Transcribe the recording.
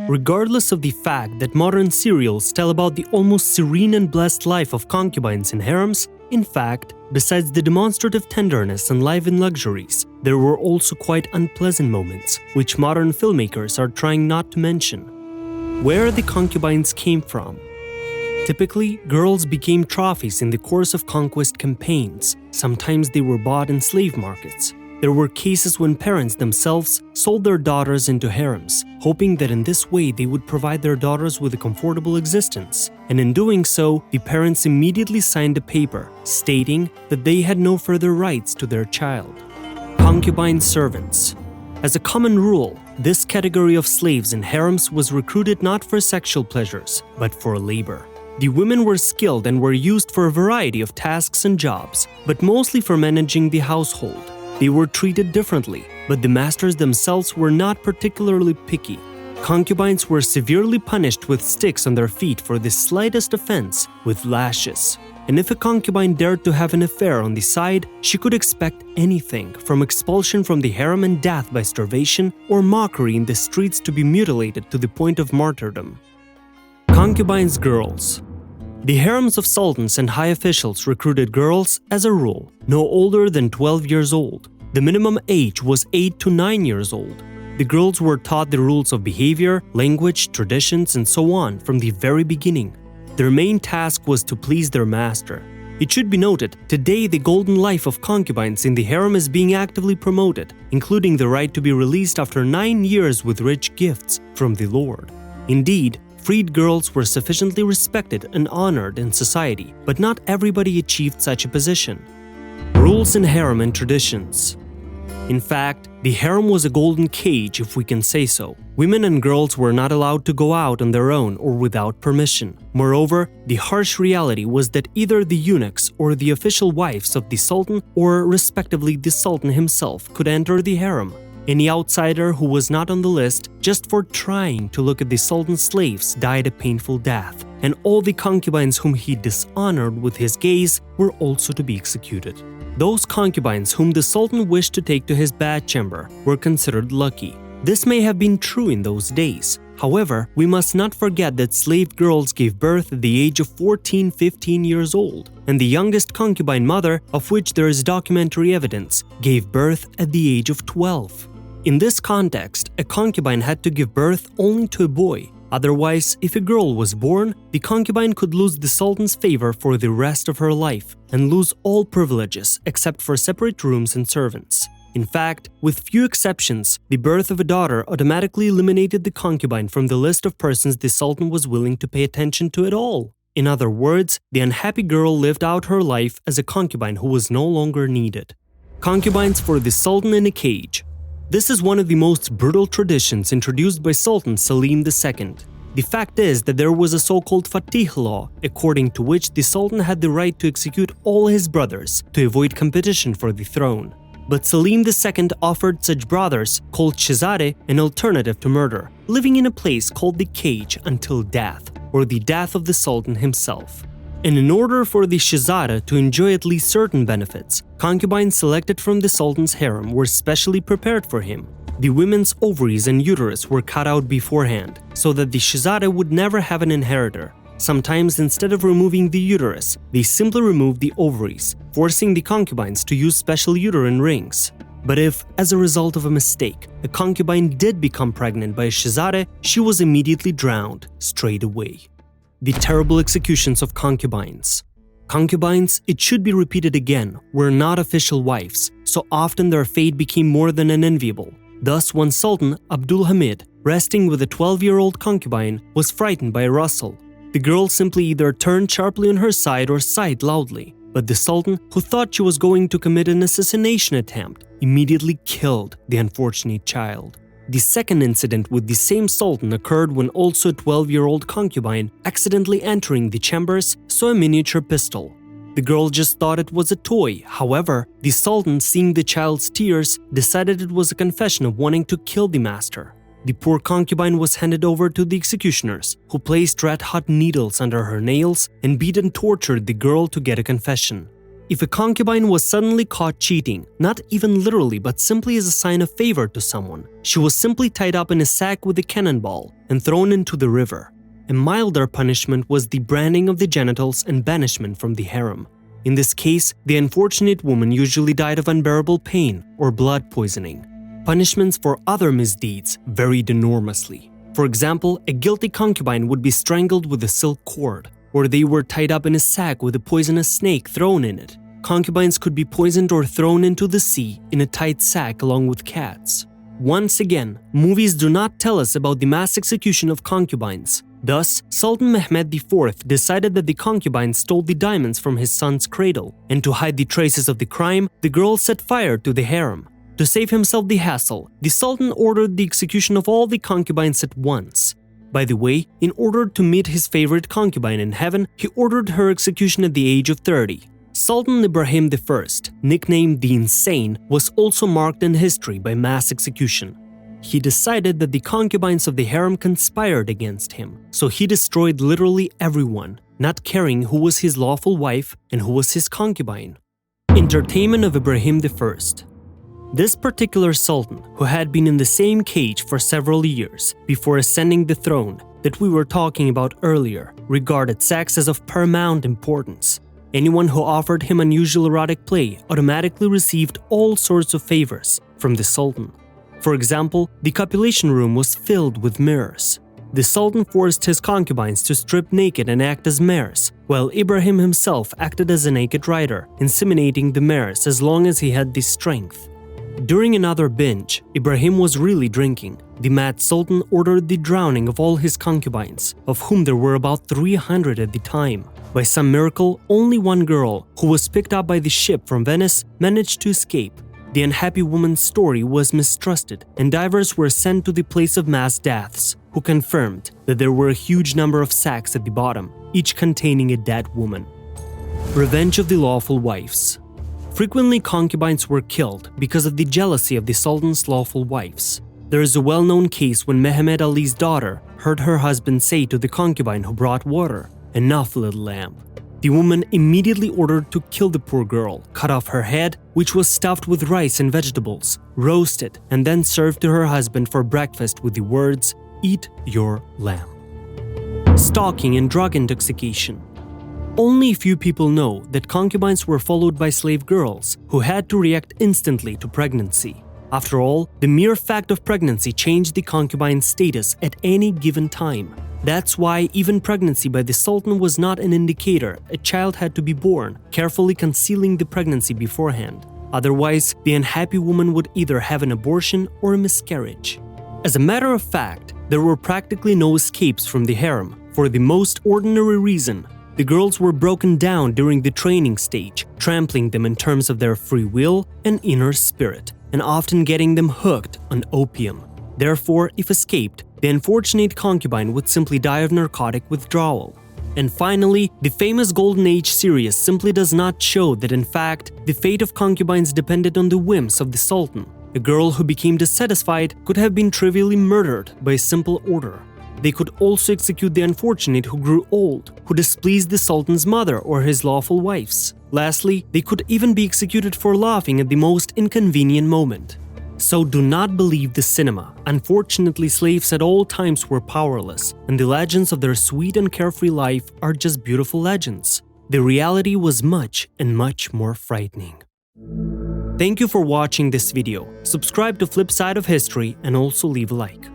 Regardless of the fact that modern serials tell about the almost serene and blessed life of concubines in harems, in fact, besides the demonstrative tenderness and live in luxuries, there were also quite unpleasant moments, which modern filmmakers are trying not to mention. Where the concubines came from. Typically, girls became trophies in the course of conquest campaigns. Sometimes they were bought in slave markets. There were cases when parents themselves sold their daughters into harems, hoping that in this way they would provide their daughters with a comfortable existence. And in doing so, the parents immediately signed a paper stating that they had no further rights to their child. Concubine servants. As a common rule, this category of slaves in harems was recruited not for sexual pleasures, but for labor. The women were skilled and were used for a variety of tasks and jobs, but mostly for managing the household. They were treated differently, but the masters themselves were not particularly picky. Concubines were severely punished with sticks on their feet for the slightest offense, with lashes. And if a concubine dared to have an affair on the side, she could expect anything from expulsion from the harem and death by starvation, or mockery in the streets to be mutilated to the point of martyrdom. Concubines' girls. The harems of sultans and high officials recruited girls, as a rule, no older than 12 years old. The minimum age was 8 to 9 years old. The girls were taught the rules of behavior, language, traditions, and so on from the very beginning. Their main task was to please their master. It should be noted, today the golden life of concubines in the harem is being actively promoted, including the right to be released after 9 years with rich gifts from the Lord. Indeed, freed girls were sufficiently respected and honored in society, but not everybody achieved such a position. Rules in harem and traditions. In fact, the harem was a golden cage, if we can say so. Women and girls were not allowed to go out on their own or without permission. Moreover, the harsh reality was that either the eunuchs or the official wives of the sultan, or respectively the sultan himself, could enter the harem. Any outsider who was not on the list, just for trying to look at the sultan's slaves, died a painful death, and all the concubines whom he dishonored with his gaze were also to be executed. Those concubines whom the sultan wished to take to his bedchamber were considered lucky. This may have been true in those days. However, we must not forget that slave girls gave birth at the age of 14-15 years old, and the youngest concubine mother, of which there is documentary evidence, gave birth at the age of 12. In this context, a concubine had to give birth only to a boy. Otherwise, if a girl was born, the concubine could lose the sultan's favor for the rest of her life and lose all privileges except for separate rooms and servants. In fact, with few exceptions, the birth of a daughter automatically eliminated the concubine from the list of persons the sultan was willing to pay attention to at all. In other words, the unhappy girl lived out her life as a concubine who was no longer needed. Concubines for the sultan in a cage. This is one of the most brutal traditions introduced by Sultan Selim II. The fact is that there was a so-called Fatih law, according to which the Sultan had the right to execute all his brothers to avoid competition for the throne. But Selim II offered such brothers, called Shehzade, an alternative to murder, living in a place called the cage until death, or the death of the Sultan himself. And in order for the Shehzade to enjoy at least certain benefits, concubines selected from the Sultan's harem were specially prepared for him. The women's ovaries and uterus were cut out beforehand, so that the Shehzade would never have an inheritor. Sometimes, instead of removing the uterus, they simply removed the ovaries, forcing the concubines to use special uterine rings. But if, as a result of a mistake, a concubine did become pregnant by a Shehzade, she was immediately drowned straight away. The terrible executions of concubines. Concubines, it should be repeated again, were not official wives, so often their fate became more than unenviable. Thus, one Sultan, Abdul Hamid, resting with a 12-year-old concubine, was frightened by a rustle. The girl simply either turned sharply on her side or sighed loudly, but the Sultan, who thought she was going to commit an assassination attempt, immediately killed the unfortunate child. The second incident with the same Sultan occurred when also a 12-year-old concubine, accidentally entering the chambers, saw a miniature pistol. The girl just thought it was a toy. However, the Sultan, seeing the child's tears, decided it was a confession of wanting to kill the master. The poor concubine was handed over to the executioners, who placed red-hot needles under her nails and beat and tortured the girl to get a confession. if a concubine was suddenly caught cheating, not even literally but simply as a sign of favor to someone, she was simply tied up in a sack with a cannonball and thrown into the river. A milder punishment was the branding of the genitals and banishment from the harem. In this case, the unfortunate woman usually died of unbearable pain or blood poisoning. Punishments for other misdeeds varied enormously. For example, a guilty concubine would be strangled with a silk cord, or they were tied up in a sack with a poisonous snake thrown in it. Concubines could be poisoned or thrown into the sea in a tight sack along with cats. Once again, movies do not tell us about the mass execution of concubines. Thus, Sultan Mehmed IV decided that the concubine stole the diamonds from his son's cradle, and to hide the traces of the crime, the girl set fire to the harem. To save himself the hassle, the Sultan ordered the execution of all the concubines at once. By the way, in order to meet his favorite concubine in heaven, he ordered her execution at the age of 30. Sultan Ibrahim I, nicknamed the Insane, was also marked in history by mass execution. He decided that the concubines of the harem conspired against him, so he destroyed literally everyone, not caring who was his lawful wife and who was his concubine. Entertainment of Ibrahim I. This particular sultan, who had been in the same cage for several years before ascending the throne that we were talking about earlier, regarded sex as of paramount importance. Anyone who offered him unusual erotic play automatically received all sorts of favors from the sultan. For example, the copulation room was filled with mirrors. The sultan forced his concubines to strip naked and act as mares, while Ibrahim himself acted as a naked rider, inseminating the mares as long as he had the strength. During another binge, Ibrahim was really drinking. The mad sultan ordered the drowning of all his concubines, of whom there were about 300 at the time. By some miracle, only one girl, who was picked up by the ship from Venice, managed to escape. The unhappy woman's story was mistrusted, and divers were sent to the place of mass deaths, who confirmed that there were a huge number of sacks at the bottom, each containing a dead woman. Revenge of the lawful wives. Frequently, concubines were killed because of the jealousy of the sultan's lawful wives. There is a well-known case when Mehmed Ali's daughter heard her husband say to the concubine who brought water, "Enough, little lamb." The woman immediately ordered to kill the poor girl, cut off her head, which was stuffed with rice and vegetables, roasted, and then served to her husband for breakfast with the words, "Eat your lamb." Stalking and drug intoxication. Only a few people know that concubines were followed by slave girls who had to react instantly to pregnancy. After all, the mere fact of pregnancy changed the concubine's status at any given time. That's why even pregnancy by the Sultan was not an indicator a child had to be born, carefully concealing the pregnancy beforehand. Otherwise, the unhappy woman would either have an abortion or a miscarriage. As a matter of fact, there were practically no escapes from the harem, for the most ordinary reason. The girls were broken down during the training stage, trampling them in terms of their free will and inner spirit, and often getting them hooked on opium. Therefore, if escaped, the unfortunate concubine would simply die of narcotic withdrawal. And finally, the famous Golden Age series simply does not show that in fact, the fate of concubines depended on the whims of the Sultan. A girl who became dissatisfied could have been trivially murdered by a simple order. They could also execute the unfortunate who grew old, who displeased the Sultan's mother or his lawful wives. Lastly, they could even be executed for laughing at the most inconvenient moment. So do not believe the cinema. Unfortunately, slaves at all times were powerless, and the legends of their sweet and carefree life are just beautiful legends. The reality was much and much more frightening. Thank you for watching this video. Subscribe to Flip Side of History and also leave a like.